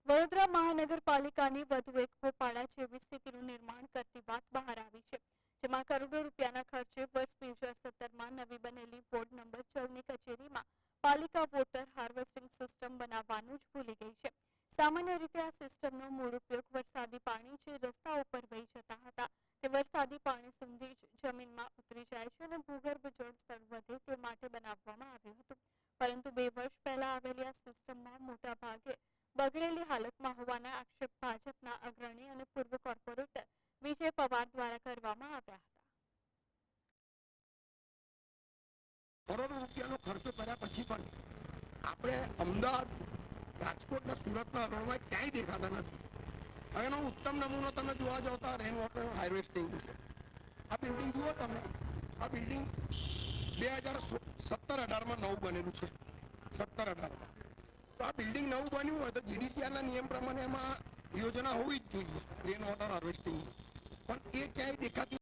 વડોદરા મહાનગરપાલિકાની વધુ એક ગોપાળા જેવી સ્થિતિનું નિર્માણ કરતી વાત બહાર આવી છે, જેમાં કરોડો રૂપિયાના ખર્ચે વર્ષ 2017માં નવી બનેલી વોર્ડ નંબર 14ની કચેરીમાં પાલિકા વોટર હાર્વેસ્ટિંગ સિસ્ટમ બનાવવાનું જ ભૂલી ગઈ છે. સામાન્ય રીતે આ સિસ્ટમનો મૂળ ઉપયોગ વરસાદી પાણી જે રસ્તા ઉપર વહી જતા હતા તે વરસાદી પાણી સુધી જ જમીનમાં ઉતરી જાય છે અને ભૂગર્ભ જળ સ્તર વધે તે માટે બનાવવામાં આવ્યું હતું. પરંતુ 2 વર્ષ પહેલા આવેલી આ સિસ્ટમમાં મોટા ભાગે બગડેલી હાલતમાં હોવાના આક્ષેપ ભાજપના અગ્રણી અને પૂર્વ કોર્પોરેટર વિજય પવાર દ્વારા કરવામાં આવ્યા હતા. કરોડો રૂપિયાનો ખર્ચો કર્યા પછી પણ આપણે અમદાવાદ, રાજકોટ ને સુરતના રણમાં ક્યાંય દેખાતા નથી. એનો ઉત્તમ નમૂનો તમે જોવા જાવ તો રેન વોટર હાર્વેસ્ટિંગ છે. આ બિલ્ડિંગ જુઓ તમે, આ બિલ્ડિંગ 2017-18માં નવું બનેલું છે. 17-18માં તો આ બિલ્ડિંગ નવું બન્યું હોય તો જીડીસીઆરના નિયમ પ્રમાણે એમાં યોજના હોવી જ જોઈએ રેન વોટર હાર્વેસ્ટિંગ, પણ એ ક્યાંય દેખાતી